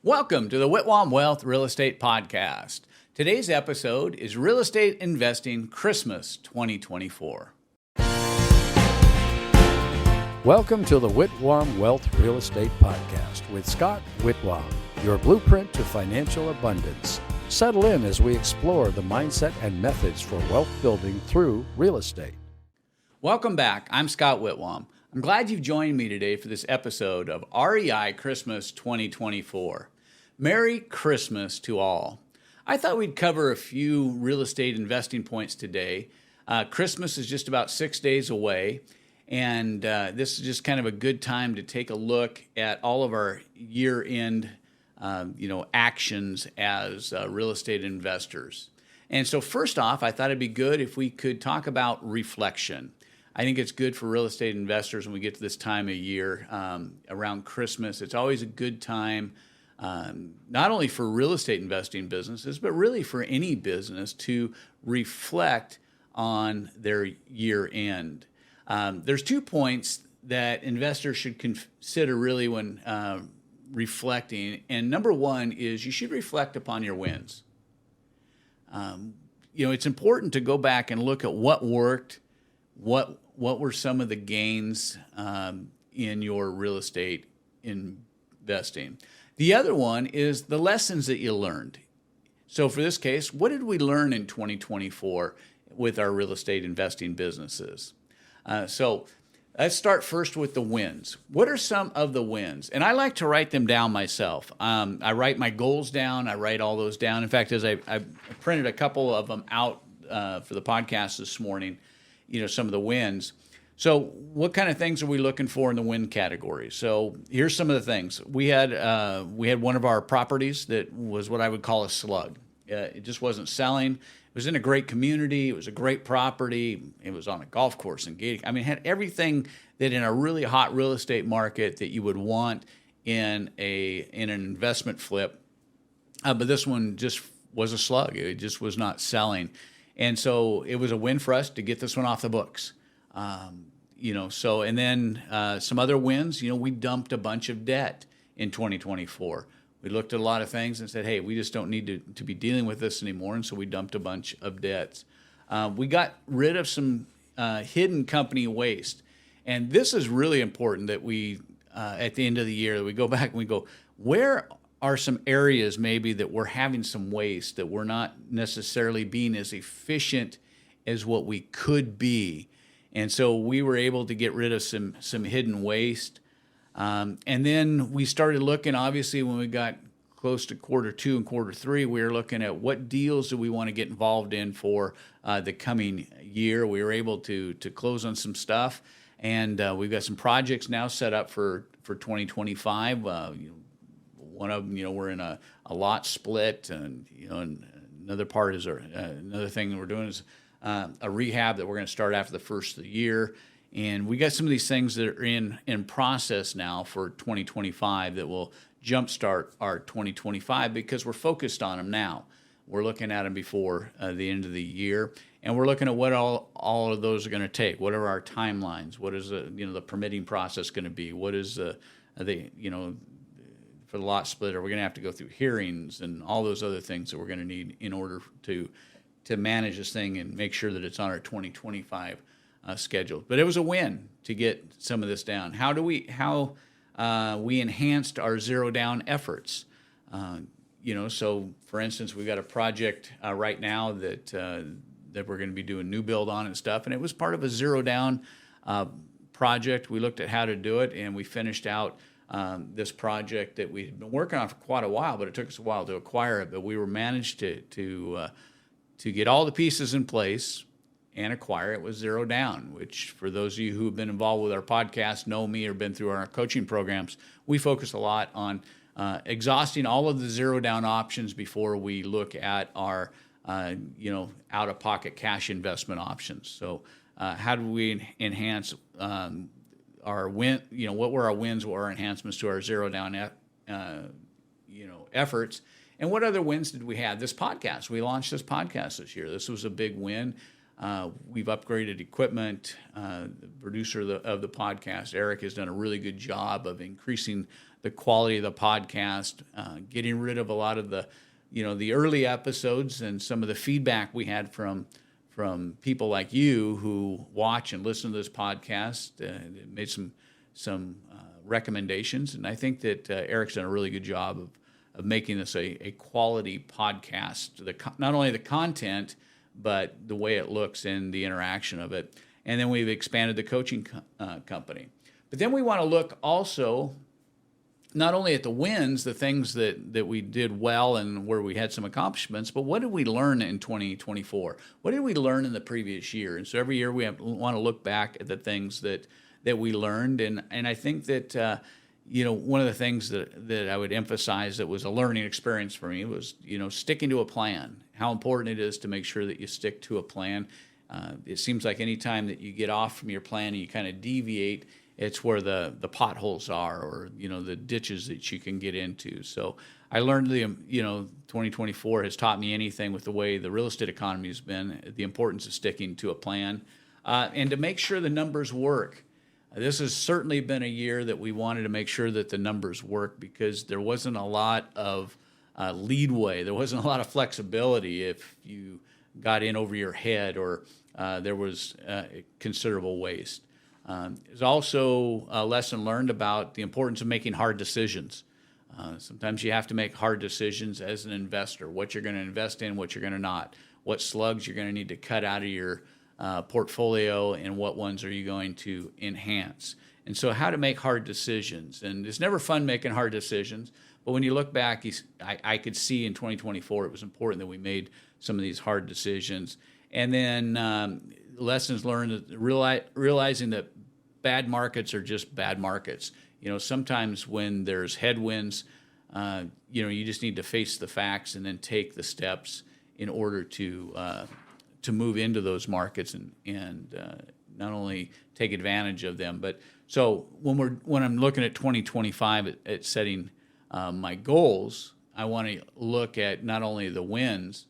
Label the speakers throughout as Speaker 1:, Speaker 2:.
Speaker 1: Welcome to the Whitwam Wealth Real Estate Podcast. Today's episode is Real Estate Investing Christmas 2024.
Speaker 2: Welcome to the Whitwam Wealth Real Estate Podcast with Scott Whitwam, your blueprint to financial abundance. Settle in as we explore the mindset and methods for wealth building through real estate.
Speaker 1: Welcome back. I'm Scott Whitwam. I'm glad you've joined me today for this episode of REI Christmas 2024. Merry Christmas to all. I thought we'd cover a few real estate investing points today. Christmas is just about 6 days away, and this is just kind of a good time to take a look at all of our year-end actions as real estate investors. And so first off, I thought it'd be good if we could talk about reflection. I think it's good for real estate investors when we get to this time of year around Christmas. It's always a good time, not only for real estate investing businesses, but really for any business to reflect on their year end. There's 2 points that investors should consider really when reflecting. And number one is you should reflect upon your wins. It's important to go back and look at what worked, what were some of the gains in your real estate investing. The other one is the lessons that you learned. So for this case, what did we learn in 2024 with our real estate investing businesses? So let's start first with the wins. What are some of the wins? And I like to write them down myself. I write my goals down. I write all those down. In fact, as I printed a couple of them out for the podcast this morning, some of the wins. So what kind of things are we looking for in the win category? So here's some of the things. We had one of our properties that was what I would call a slug. It just wasn't selling. It was in a great community. It was a great property. It was on a golf course and gating. I mean, it had everything that in a really hot real estate market that you would want in an investment flip. But this one just was a slug. It just was not selling. And so it was a win for us to get this one off the books. And then some other wins, we dumped a bunch of debt in 2024. We looked at a lot of things and said, hey, we just don't need to be dealing with this anymore. And so we dumped a bunch of debts. We got rid of some hidden company waste. And this is really important that we, at the end of the year, that we go back and we go, where are some areas maybe that we're having some waste, that we're not necessarily being as efficient as what we could be. And so we were able to get rid of some hidden waste. And then we started looking, obviously, when we got close to quarter 2 and quarter 3, we were looking at what deals do we want to get involved in for the coming year. We were able to close on some stuff. And we've got some projects now set up for 2025. One of them, we're in a lot split, and and another part is another thing that we're doing is a rehab that we're going to start after the first of the year. And we got some of these things that are in process now for 2025 that will jumpstart our 2025 because we're focused on them now. We're looking at them before the end of the year, and we're looking at what all of those are going to take. What are our timelines? What is the permitting process going to be? What is for the lot split, are we going to have to go through hearings and all those other things that we're going to need in order to manage this thing and make sure that it's on our 2025 schedule? But it was a win to get some of this down. How we enhanced our zero down efforts. So for instance, we've got a project right now that we're going to be doing new build on and stuff, and it was part of a zero down project. We looked at how to do it, and we finished out this project that we had been working on for quite a while, but it took us a while to acquire it. But we were managed to get all the pieces in place and acquire it with zero down, which for those of you who have been involved with our podcast, know me, or been through our coaching programs, we focus a lot on exhausting all of the zero down options before we look at our out-of-pocket cash investment options. So how do we enhance our win? What were our wins? What were our enhancements to our zero down efforts? And what other wins did we have? This podcast. We launched this podcast this year. This was a big win. We've upgraded equipment. The producer of the podcast, Eric, has done a really good job of increasing the quality of the podcast, getting rid of a lot of the, the early episodes and some of the feedback we had from people like you who watch and listen to this podcast. Made some recommendations, and I think that Eric's done a really good job of making this a quality podcast. Not only the content, but the way it looks and the interaction of it. And then we've expanded the coaching company. But then we want to look also not only at the wins, the things that we did well and where we had some accomplishments, but what did we learn in 2024? What did we learn in the previous year? And so every year we want to look back at the things that we learned. And I think that, one of the things that I would emphasize that was a learning experience for me was, sticking to a plan, how important it is to make sure that you stick to a plan. It seems like any time that you get off from your plan and you kind of deviate, it's where the potholes are, or, the ditches that you can get into. So I learned 2024 has taught me anything with the way the real estate economy has been, the importance of sticking to a plan and to make sure the numbers work. This has certainly been a year that we wanted to make sure that the numbers work, because there wasn't a lot of leadway. There wasn't a lot of flexibility if you got in over your head, or there was considerable waste. There's also a lesson learned about the importance of making hard decisions. Sometimes you have to make hard decisions as an investor, what you're going to invest in, what you're going to not, what slugs you're going to need to cut out of your portfolio, and what ones are you going to enhance. And so how to make hard decisions. And it's never fun making hard decisions, but when you look back, I could see in 2024 it was important that we made some of these hard decisions. And then lessons learned, realizing that bad markets are just bad markets. Sometimes when there's headwinds, you just need to face the facts and then take the steps in order to move into those markets and not only take advantage of them. But so when I'm looking at 2025 at setting my goals, I want to look at not only the wins,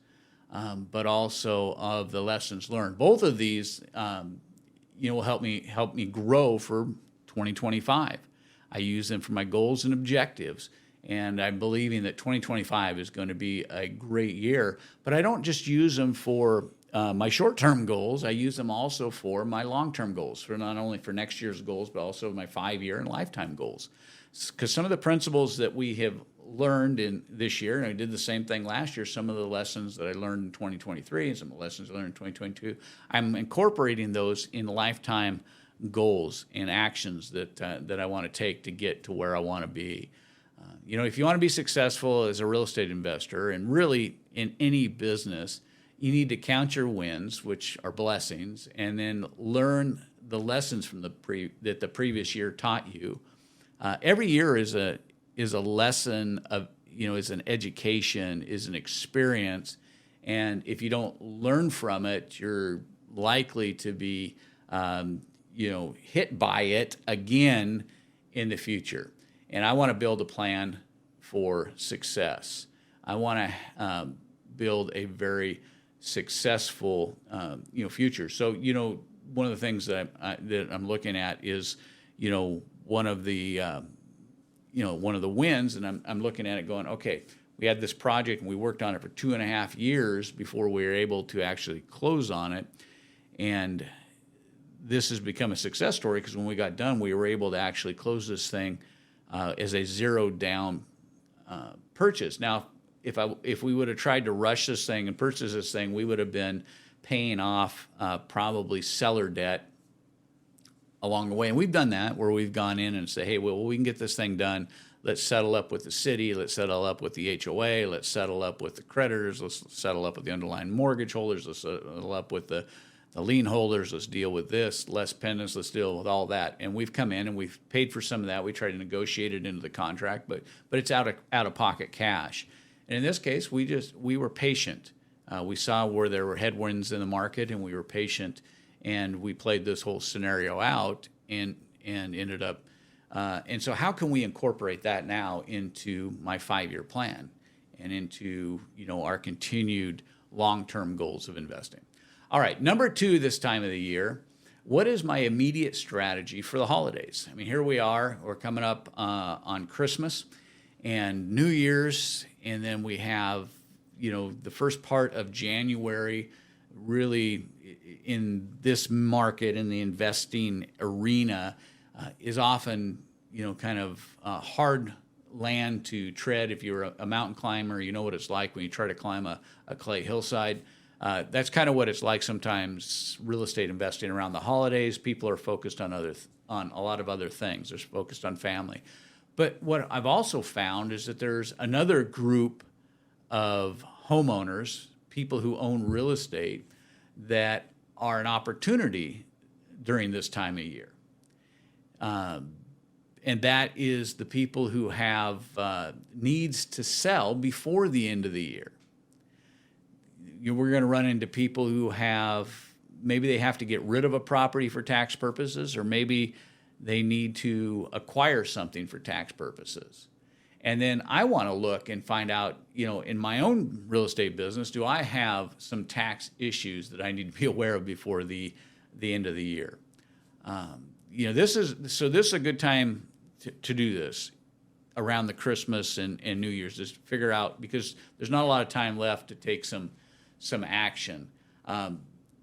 Speaker 1: but also of the lessons learned. Both of these, will help me grow for 2025. I use them for my goals and objectives, and I'm believing that 2025 is going to be a great year. But I don't just use them for my short-term goals. I use them also for my long-term goals, for not only for next year's goals, but also my 5-year and lifetime goals. Because some of the principles that we have learned in this year, and I did the same thing last year, some of the lessons that I learned in 2023 and some of the lessons I learned in 2022, I'm incorporating those in lifetime goals and actions that I want to take to get to where I want to be. If you want to be successful as a real estate investor, and really in any business, you need to count your wins, which are blessings, and then learn the lessons from that the previous year taught you. Every year is a lesson of, is an education, is an experience. And if you don't learn from it, you're likely to be, hit by it again in the future. And I want to build a plan for success. I want to build a very successful, future. So, one of the things that I'm looking at is, one of the wins, and I'm looking at it going, okay, we had this project and we worked on it for 2.5 years before we were able to actually close on it. And this has become a success story because when we got done, we were able to actually close this thing as a zero down purchase. Now, if we would have tried to rush this thing and purchase this thing, we would have been paying off probably seller debt along the way. And we've done that, where we've gone in and say, hey, well, we can get this thing done. Let's settle up with the city. Let's settle up with the HOA. Let's settle up with the creditors. Let's settle up with the underlying mortgage holders. Let's settle up with the lien holders. Let's deal with this. Less pendants. Let's deal with all that. And we've come in and we've paid for some of that. We tried to negotiate it into the contract, but it's out of pocket cash. And in this case, we were patient. We saw where there were headwinds in the market, and we were patient. And we played this whole scenario out and ended up. And so how can we incorporate that now into my 5-year plan and into, our continued long-term goals of investing? All right, number 2 this time of the year, what is my immediate strategy for the holidays? I mean, here we are. We're coming up on Christmas and New Year's, and then we have, the first part of January really in this market, in the investing arena, is often, kind of hard land to tread. If you're a mountain climber, you know what it's like when you try to climb a clay hillside. That's kind of what it's like sometimes real estate investing around the holidays. People are focused on a lot of other things. They're focused on family. But what I've also found is that there's another group of homeowners, people who own real estate, that are an opportunity during this time of year. And that is the people who have needs to sell before the end of the year. We're going to run into people who maybe they have to get rid of a property for tax purposes, or maybe they need to acquire something for tax purposes. And then I want to look and find out, in my own real estate business, do I have some tax issues that I need to be aware of before the end of the year? This is a good time to do this around the Christmas and New Year's, just figure out, because there's not a lot of time left to take some action.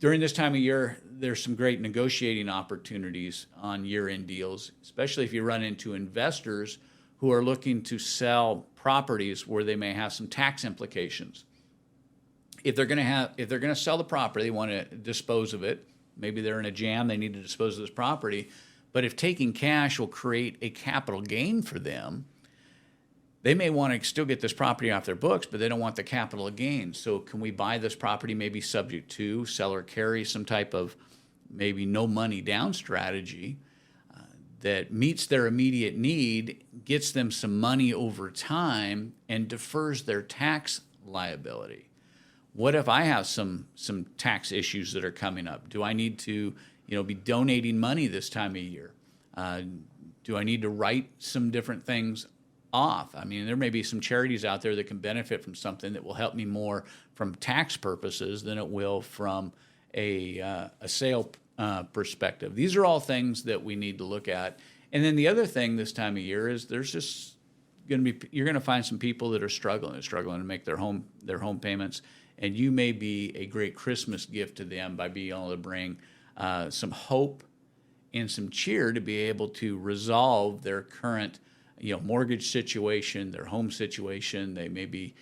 Speaker 1: During this time of year, there's some great negotiating opportunities on year-end deals, especially if you run into investors who are looking to sell properties where they may have some tax implications. If they're going to sell the property, they want to dispose of it. Maybe they're in a jam, they need to dispose of this property. But if taking cash will create a capital gain for them, they may want to still get this property off their books, but they don't want the capital gain. So can we buy this property maybe subject to seller carry, some type of maybe no money down strategy that meets their immediate need, gets them some money over time, and defers their tax liability? What if I have some tax issues that are coming up? Do I need to be donating money this time of year? Do I need to write some different things off? I mean, there may be some charities out there that can benefit from something that will help me more from tax purposes than it will from a sale perspective. These are all things that we need to look at. And then the other thing this time of year is there's just you're going to find some people that are struggling to make their home payments, and you may be a great Christmas gift to them by being able to bring some hope and some cheer to be able to resolve their current mortgage situation, their home situation. They may be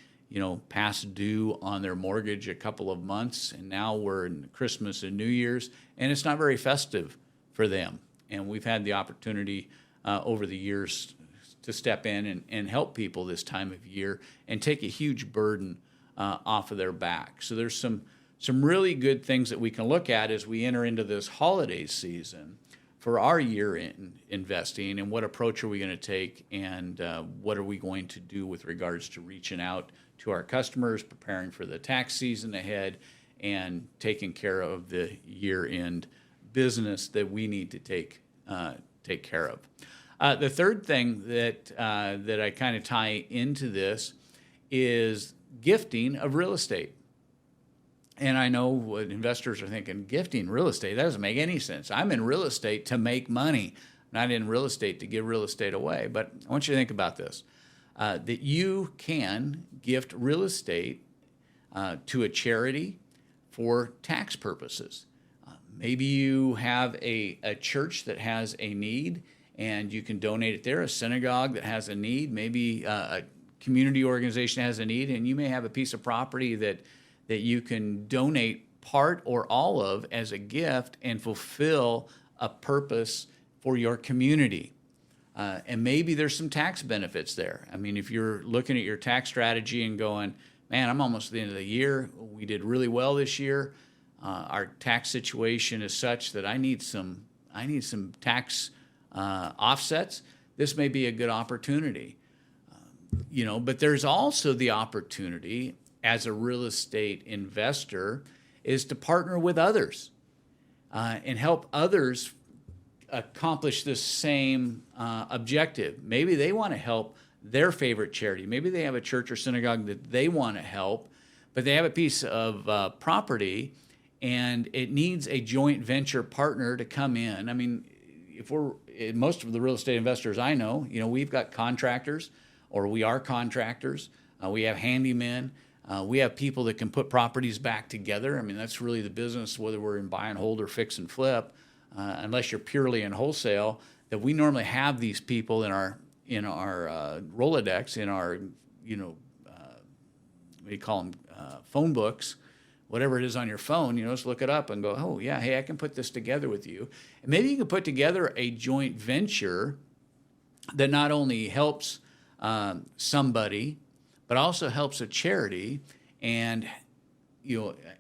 Speaker 1: past due on their mortgage a couple of months, and now we're in Christmas and New Year's, and it's not very festive for them. And we've had the opportunity over the years to step in and help people this time of year and take a huge burden off of their back. So there's some really good things that we can look at as we enter into this holiday season for our year in investing, and what approach are we going to take, and what are we going to do with regards to reaching out to our customers, preparing for the tax season ahead, and taking care of the year-end business that we need to take care of. The third thing that I kind of tie into this is gifting of real estate. And I know what investors are thinking, gifting real estate, that doesn't make any sense. I'm in real estate to make money, not in real estate to give real estate away. But I want you to think about this, that you can gift real estate to a charity for tax purposes. Maybe you have a church that has a need, and you can donate it there, a synagogue that has a need, maybe a community organization has a need, and you may have a piece of property that you can donate part or all of as a gift and fulfill a purpose for your community. And maybe there's some tax benefits there. I mean, if you're looking at your tax strategy and going, man, I'm almost at the end of the year, we did really well this year, our tax situation is such that I need some tax offsets, this may be a good opportunity. But there's also the opportunity as a real estate investor is to partner with others and help others accomplish this same objective. Maybe they want to help their favorite charity. Maybe they have a church or synagogue that they want to help, but they have a piece of property and it needs a joint venture partner to come in. I mean, most of the real estate investors I know, we've got contractors, or we are contractors. We have handymen. We have people that can put properties back together. I mean, that's really the business, whether we're in buy and hold or fix and flip, unless you're purely in wholesale, that we normally have these people in our Rolodex, in our, what do you call them, phone books, whatever it is on your phone, just look it up and go, oh, yeah, hey, I can put this together with you. And maybe you can put together a joint venture that not only helps somebody, but also helps a charity and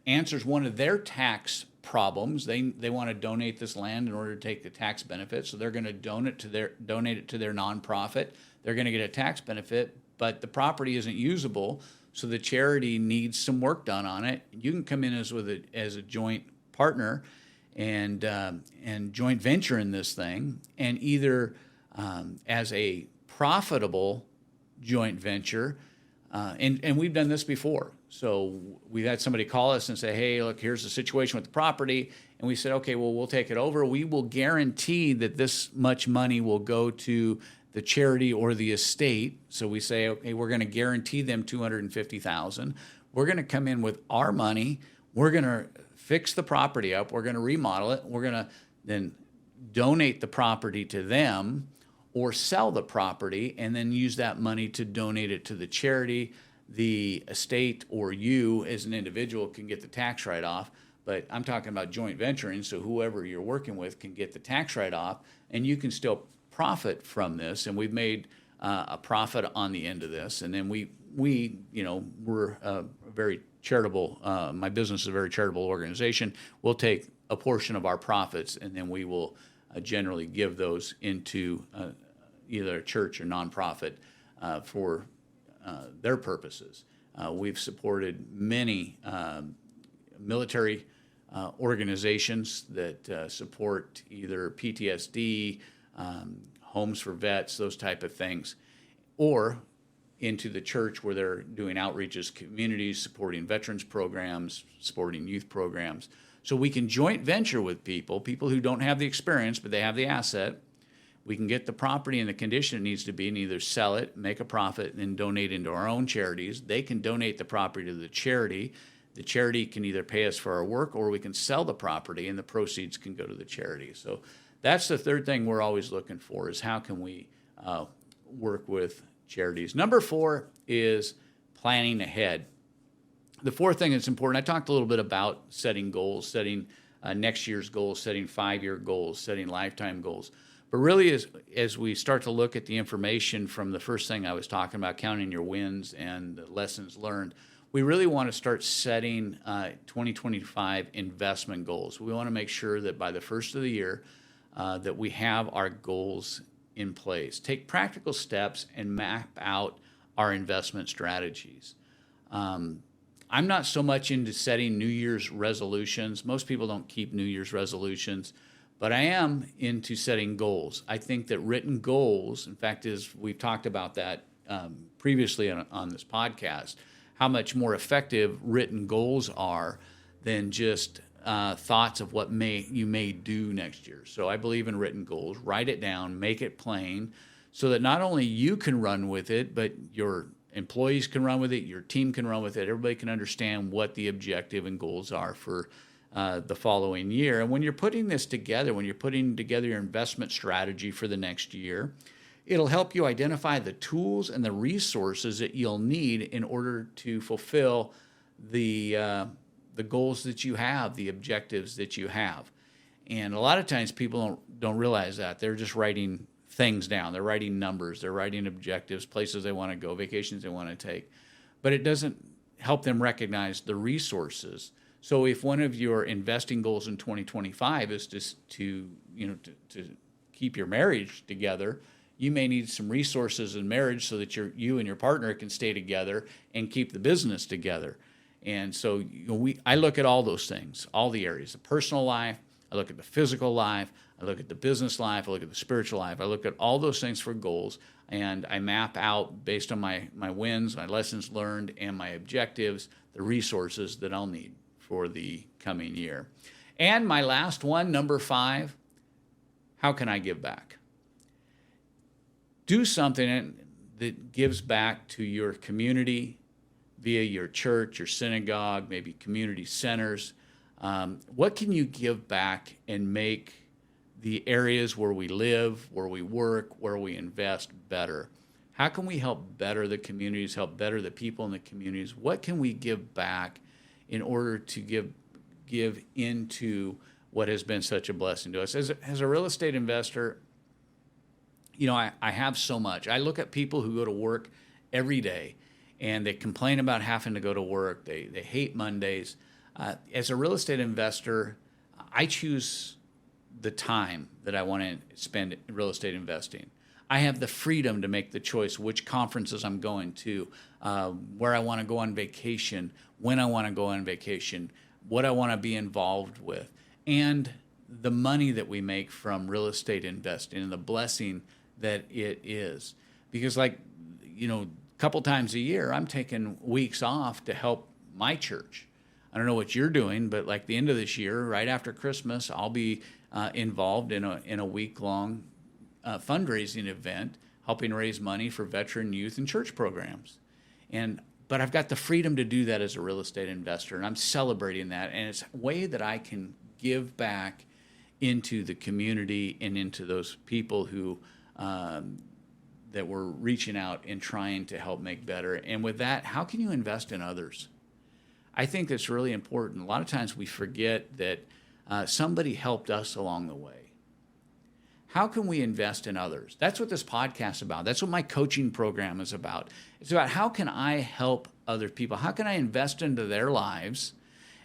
Speaker 1: answers one of their tax problems. They want to donate this land in order to take the tax benefit, so they're going to donate it to their nonprofit. They're going to get a tax benefit, but the property isn't usable, so the charity needs some work done on it. You can come in as a joint partner and joint venture in this thing, and either as a profitable joint venture. And we've done this before. So we've had somebody call us and say, hey, look, here's the situation with the property. And we said, okay, well, we'll take it over. We will guarantee that this much money will go to the charity or the estate. So we say, okay, we're going to guarantee them $250,000. We're going to come in with our money. We're going to fix the property up. We're going to remodel it. We're going to then donate the property to them, or sell the property and then use that money to donate it to the charity. The estate or you as an individual can get the tax write-off, but I'm talking about joint venturing, so whoever you're working with can get the tax write-off, and you can still profit from this. And we've made a profit on the end of this. And then we're a very charitable, my business is a very charitable organization. We'll take a portion of our profits, and then we will generally give those into either a church or nonprofit for their purposes. We've supported many military organizations that support either PTSD, homes for vets, those type of things, or into the church where they're doing outreaches, communities, supporting veterans programs, supporting youth programs. So we can joint venture with people who don't have the experience, but they have the asset. We can get the property in the condition it needs to be and either sell it, make a profit, and then donate into our own charities. They can donate the property to the charity. The charity can either pay us for our work, or we can sell the property and the proceeds can go to the charity. So that's the third thing we're always looking for, is how can we work with charities. Number 4 is planning ahead. The fourth thing that's important, I talked a little bit about setting goals, setting next year's goals, setting 5-year goals, setting lifetime goals. But really, as we start to look at the information from the first thing I was talking about, counting your wins and the lessons learned, we really want to start setting 2025 investment goals. We want to make sure that by the first of the year that we have our goals in place. Take practical steps and map out our investment strategies. I'm not so much into setting New Year's resolutions. Most people don't keep New Year's resolutions. But I am into setting goals. I think that written goals, in fact, we've talked about that previously on this podcast, how much more effective written goals are than just thoughts of what you may do next year. So I believe in written goals. Write it down, make it plain, so that not only you can run with it, but your employees can run with it, your team can run with it. Everybody can understand what the objective and goals are for the following year. And when you're putting this together, when you're putting together your investment strategy for the next year, it'll help you identify the tools and the resources that you'll need in order to fulfill the goals that you have, the objectives that you have. And a lot of times people don't realize that. They're just writing things down. They're writing numbers. They're writing objectives, places they want to go, vacations they want to take. But it doesn't help them recognize the resources. So if one of your investing goals in 2025 is just to keep your marriage together, you may need some resources in marriage so that you and your partner can stay together and keep the business together. And so I look at all those things, all the areas, the personal life, I look at the physical life, I look at the business life, I look at the spiritual life, I look at all those things for goals, and I map out based on my wins, my lessons learned, and my objectives, the resources that I'll need for the coming year. And my last one, number 5, how can I give back? Do something that gives back to your community via your church, your synagogue, maybe community centers. What can you give back and make the areas where we live, where we work, where we invest better? How can we help better the communities, help better the people in the communities? What can we give back in order to give into what has been such a blessing to us? As a real estate investor, you know, I have so much. I look at people who go to work every day and they complain about having to go to work. They hate Mondays. As a real estate investor, I choose the time that I want to spend in real estate investing. I have the freedom to make the choice which conferences I'm going to, where I want to go on vacation, when I want to go on vacation, what I want to be involved with, and the money that we make from real estate investing and the blessing that it is. Because, like, you know, a couple times a year, I'm taking weeks off to help my church. I don't know what you're doing, but like the end of this year, right after Christmas, I'll be involved in a week-long fundraising event, helping raise money for veteran youth and church programs. But I've got the freedom to do that as a real estate investor, and I'm celebrating that. And it's a way that I can give back into the community and into those people who that we're reaching out and trying to help make better. And with that, how can you invest in others? I think that's really important. A lot of times we forget that somebody helped us along the way. How can we invest in others? That's what this podcast is about. That's what my coaching program is about. It's about how can I help other people? How can I invest into their lives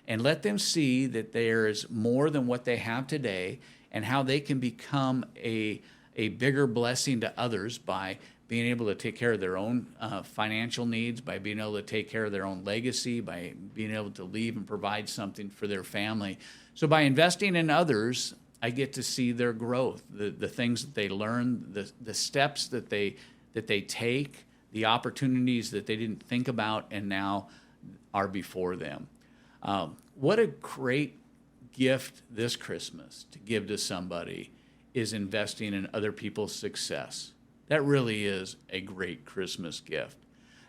Speaker 1: and let them see that there is more than what they have today, and how they can become a bigger blessing to others by being able to take care of their own financial needs, by being able to take care of their own legacy, by being able to leave and provide something for their family. So by investing in others, I get to see their growth, the things that they learn, the steps that they take, the opportunities that they didn't think about and now are before them. What a great gift this Christmas to give to somebody is investing in other people's success. That really is a great Christmas gift.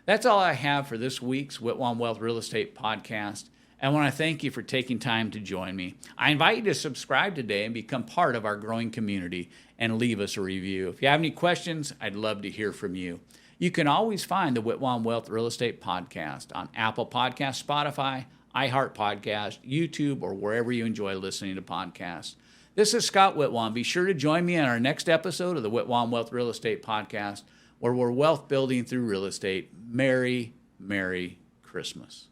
Speaker 1: That's all I have for this week's Whitwam Wealth Real Estate Podcast. I want to thank you for taking time to join me. I invite you to subscribe today and become part of our growing community and leave us a review. If you have any questions, I'd love to hear from you. You can always find the Whitwam Wealth Real Estate Podcast on Apple Podcasts, Spotify, iHeart Podcast, YouTube, or wherever you enjoy listening to podcasts. This is Scott Whitwam. Be sure to join me on our next episode of the Whitwam Wealth Real Estate Podcast, where we're wealth building through real estate. Merry, Merry Christmas.